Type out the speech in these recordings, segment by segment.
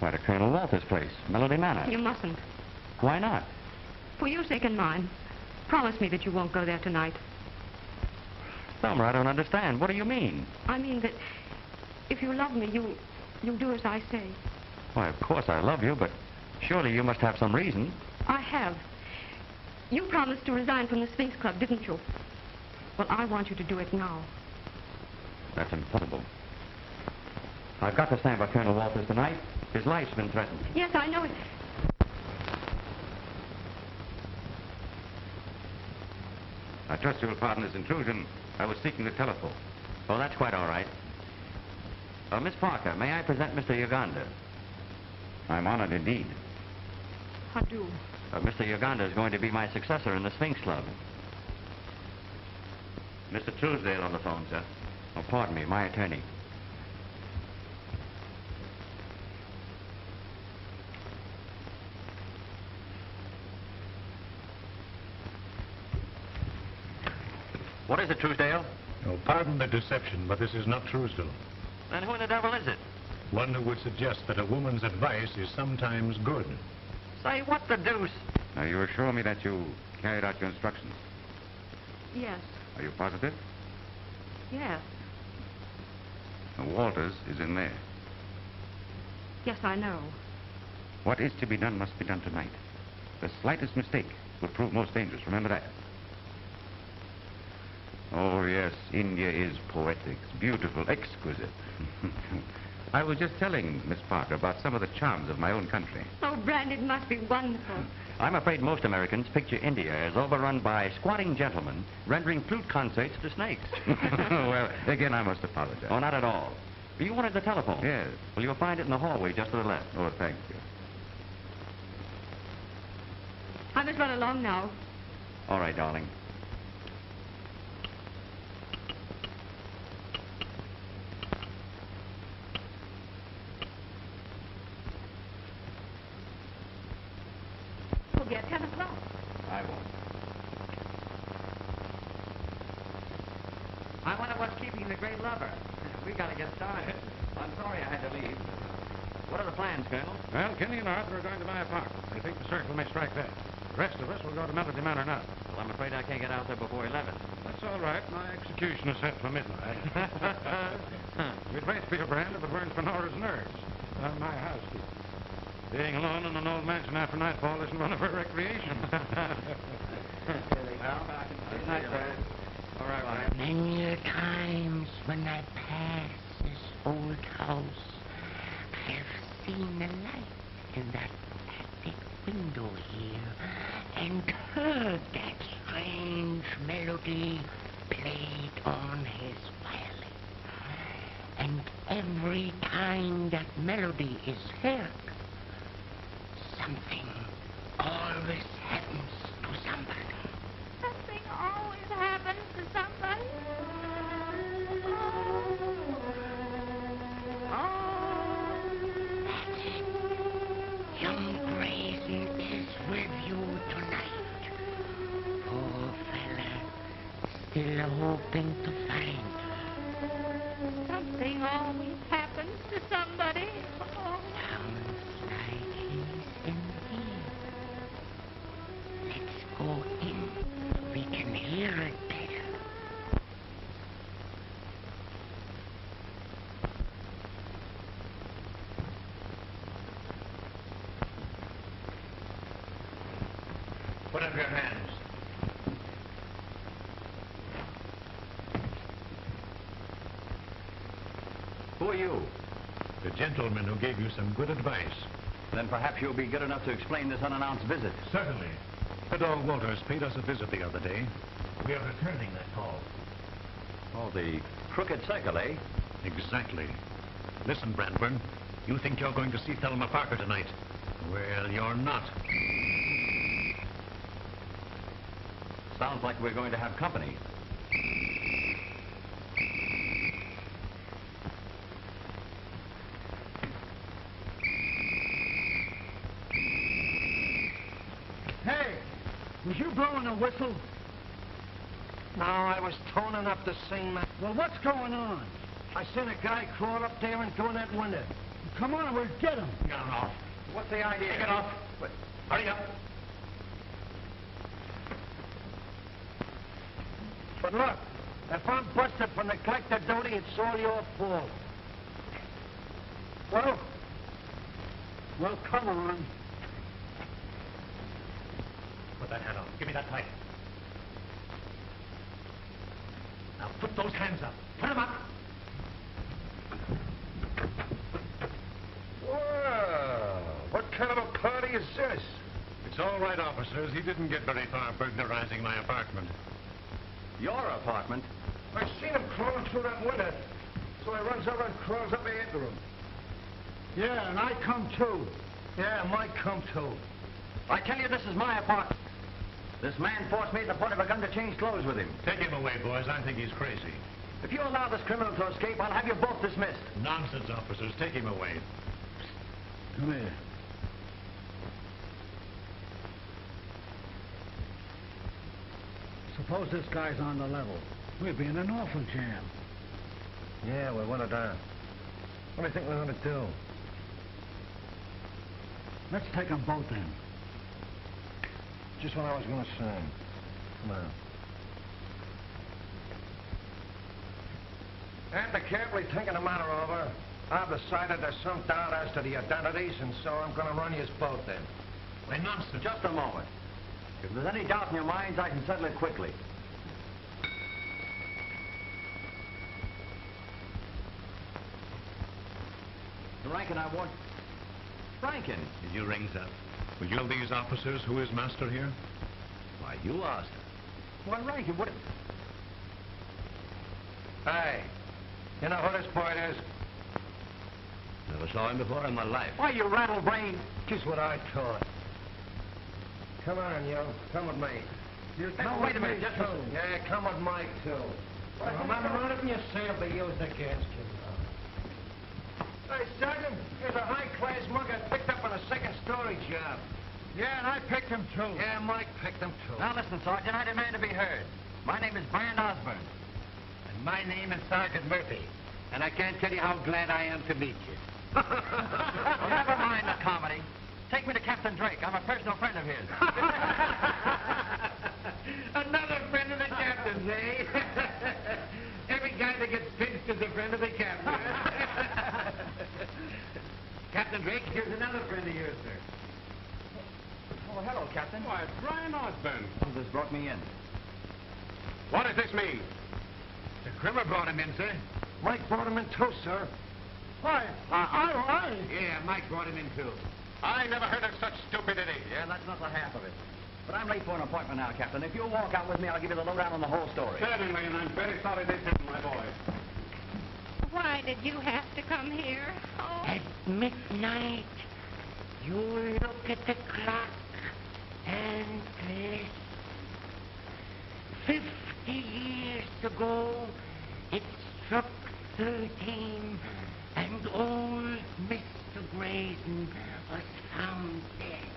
Why, to Colonel Walter's place, Melody Manor. You mustn't. Why not? For your sake and mine. Promise me that you won't go there tonight. Thelma, I don't understand. What do you mean? I mean that if you love me, you'll do as I say. Why, of course I love you, but surely you must have some reason. I have. You promised to resign from the Sphinx Club, didn't you? Well, I want you to do it now. That's impossible. I've got to stand by Colonel Walters tonight. His life's been threatened. Yes, I know it. I trust you'll pardon this intrusion. I was seeking the telephone. Oh, that's quite all right. Miss Parker, may I present Mr. Uganda? I'm honored indeed. I do. Mr. Uganda is going to be my successor in the Sphinx Club. Mr. Truesdale on the phone, sir. Oh, pardon me, my attorney. What is it, Truesdale? Oh, pardon the deception, but this is not Truesdale. Then who in the devil is it? One who would suggest that a woman's advice is sometimes good. Say, what the deuce? Now, you assure me that you carried out your instructions. Yes. Are you positive? Yes. Now, Walters is in there. Yes, I know. What is to be done must be done tonight. The slightest mistake will prove most dangerous. Remember that. Oh, yes, India is poetic, beautiful, exquisite. I was just telling Miss Parker about some of the charms of my own country. Oh, Brand, it must be wonderful. I'm afraid most Americans picture India as overrun by squatting gentlemen rendering flute concerts to snakes. Well, again, I must apologize. Oh, not at all. You wanted the telephone? Yes. Well, you'll find it in the hallway just to the left. Oh, thank you. I must run along now. All right, darling. We'll be at 10 o'clock. I won't. I wonder what's keeping the great lover. We've got to get started. I'm sorry I had to leave. What are the plans, Colonel? Well, Kenny and Arthur are going to buy a park. I think the circle may strike that. The rest of us will go to Melody Manor now. Well, I'm afraid I can't get out there before 11. That's all right. My execution is set for midnight. We'd wait for your Brand if it weren't for Nora's nerves. On my housekeeper. Being alone in an old mansion after nightfall isn't one of her recreations. Well, good night, sir. All right, bye. Many a times when I pass this old house, I have seen the light in that attic window here and heard that strange melody played on his violin. And every time that melody is heard, something always happens to somebody. Something always happens to somebody. That's it. Young Grayson is with you tonight. Poor fella, still hoping to find her. Something always happens to somebody. Sounds like he's in here. Let's go in. We can hear it better. Put up your hands. Who are you? The gentleman who gave you some good advice. Then perhaps you'll be good enough to explain this unannounced visit. Certainly. Theodore Walters paid us a visit the other day. We are returning that call. Oh, the crooked circle, eh? Exactly. Listen, Brandburn. You think you're going to see Thelma Parker tonight. Well, you're not. Sounds like we're going to have company. Hey, was you blowing a whistle? No, I was toning up to sing my... Well, what's going on? I seen a guy crawl up there and go in that window. Come on, we'll get him. Get it off. What's the idea? Take it off. Hurry up. But look, if I'm busted for neglect of duty, it's all your fault. Well, come on. Put that hat on. Give me that pipe. Now put those hands up. Put them up. Well, what kind of a party is this? It's all right, officers. He didn't get very far burglarizing my apartment. Your apartment? I seen him crawling through that window. So I runs over and crawls up after him. Yeah, and I come too. Yeah, Mike come too. I tell you, this is my apartment. This man forced me at the point of a gun to change clothes with him. Take him away, boys. I think he's crazy. If you allow this criminal to escape, I'll have you both dismissed. Nonsense, officers. Take him away. Come here. Suppose this guy's on the level. We'd be in an awful jam. Yeah, we want it down. What do you think we're going to do? Let's take them both in. Just what I was going to say. Come on. After carefully thinking the matter over, I've decided there's some doubt as to the identities, and so I'm going to run you both in. Wait, nonsense. Just a moment. If there's any doubt in your minds, I can settle it quickly. Rankin, I want... Rankin! Did you ring that? Will you tell these officers who is master here? Why, you asked. Well, Rankin, what... Hey, you know who this boy is? Never saw him before in my life. Why, you rattle-brain? Just what I thought. Come on, you. Come with me. You come wait a minute, just too. Yeah, come with Mike, too. Remember, anything you say will be used against you. Hey, Sergeant, here's a high-class mug I picked up on a second-story job. Yeah, and I picked him too. Yeah, Mike picked them, too. Now listen, Sergeant, I demand to be heard. My name is Brian Osborne. And my name is Sergeant Murphy. And I can't tell you how glad I am to meet you. Never mind the comedy. Take me to Captain Drake. I'm a personal friend of his. Another friend of the captain's, eh? Every guy that gets pinched is a friend of the captain. Captain Drake, here's another friend of yours, sir. Oh, hello, Captain. Why, it's Brian Osborne. This brought me in. What does this mean? The criminal brought him in, sir. Mike brought him in, too, sir. Why, I... Yeah, Mike brought him in, too. I never heard of such stupidity. Yeah, that's not the half of it. But I'm late for an appointment now, Captain. If you'll walk out with me, I'll give you the lowdown on the whole story. Certainly, and I'm very sorry this happened, my boy. Why did you have to come here? Oh. At midnight, you look at the clock and listen. 50 years ago, it struck 13, and old Mr. Grayson was found dead.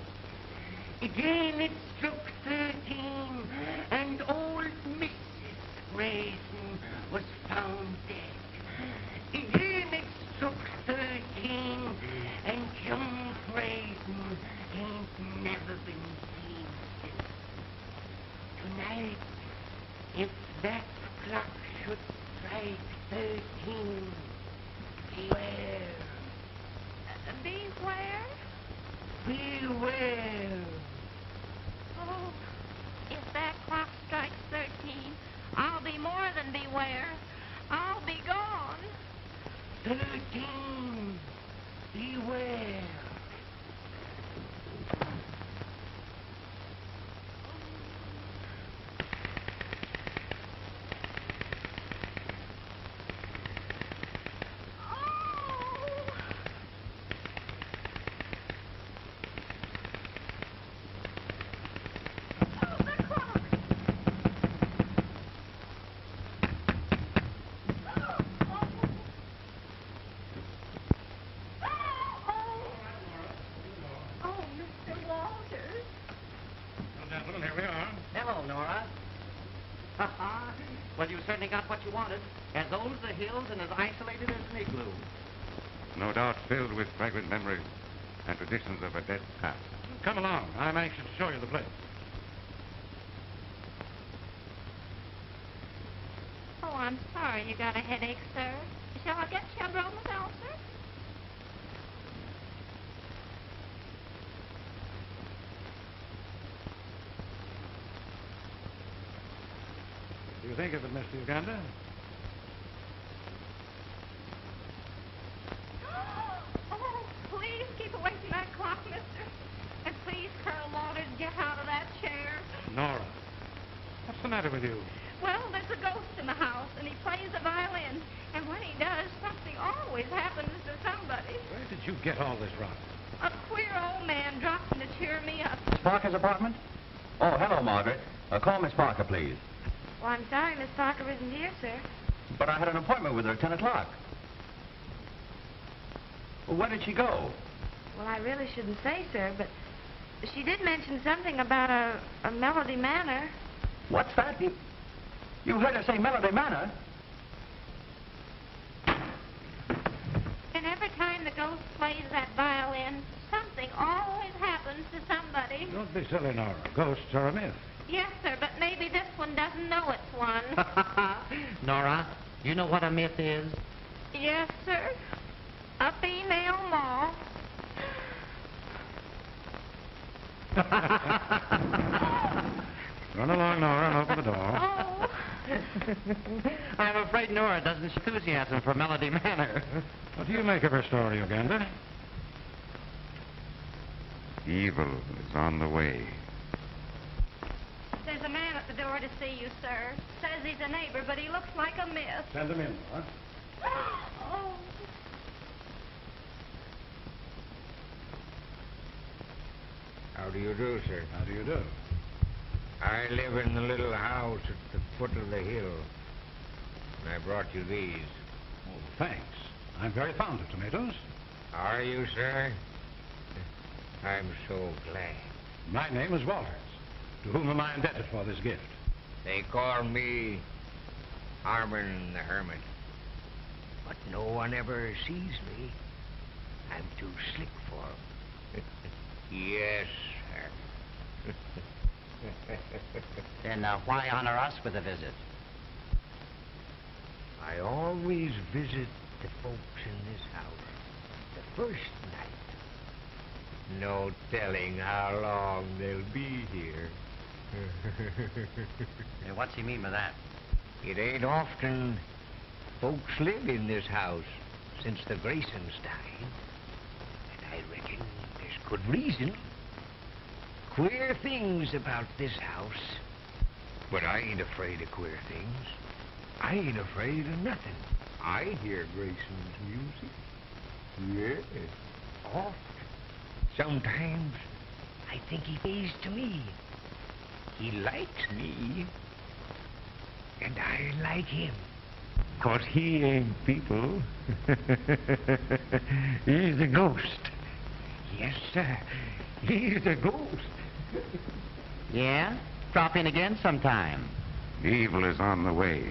Again, it struck 13, and old Mrs. Grayson was found dead. Again, it struck 13, and young Grayson ain't never been seen since. Tonight, if that clock should strike 13, beware. Beware? Beware. Oh, if that clock strikes 13, I'll be more than beware. I'll be gone. 13. Beware. Well, you certainly got what you wanted. As old as the hills and as isolated as an igloo. No doubt filled with fragrant memories and traditions of a dead past. Come along. I'm anxious to show you the place. Oh, I'm sorry you got a headache, sir. Shall I get you a bromazole, sir? What do you think of it, Mr. Uganda? Oh, please keep away from that clock, mister. And please, Colonel Walters, get out of that chair. Nora, what's the matter with you? Well, there's a ghost in the house, and he plays the violin. And when he does, something always happens to somebody. Where did you get all this rot? A queer old man dropped in to cheer me up. Miss Parker's apartment? Oh, hello, Margaret. Call Miss Parker, please. Well, I'm sorry Miss Parker isn't here, sir. But I had an appointment with her at 10 o'clock. Well, where did she go? Well, I really shouldn't say, sir, but she did mention something about a Melody Manor. What's that? You heard her say Melody Manor? And every time the ghost plays that violin, something always happens to somebody. Don't be silly, Nora. Ghosts are a myth. Yes, sir, but maybe this one doesn't know it's one. Nora, you know what a myth is? Yes, sir. A female moth. Run along, Nora, and open the door. Oh. I'm afraid Nora doesn't show enthusiasm for Melody Manor. What do you make of her story, Uganda? Evil is on the way. There's a man at the door to see you, sir. Says he's a neighbor, but he looks like a myth. Send him in, Nora. Oh. How do you do, sir? How do you do? I live in the little house at the foot of the hill. And I brought you these. Oh, thanks. I'm very fond of tomatoes. Are you, sir? I'm so glad. My name is Walters. To whom am I indebted for this gift? They call me Harmon the Hermit. But no one ever sees me. I'm too slick for 'em. Yes, sir. Then why honor us with a visit? I always visit the folks in this house the first night. No telling how long they'll be here. Hey, what's he mean by that? It ain't often folks live in this house since the Graysons died. And I reckon there's good reason. Queer things about this house. But I ain't afraid of queer things. I ain't afraid of nothing. I hear Grayson's music. Yes. Oft. Sometimes I think he plays to me. He likes me. And I like him. 'Cause he ain't people. He's a ghost. Yes, sir. He's a ghost. Yeah? Drop in again sometime. Evil is on the way.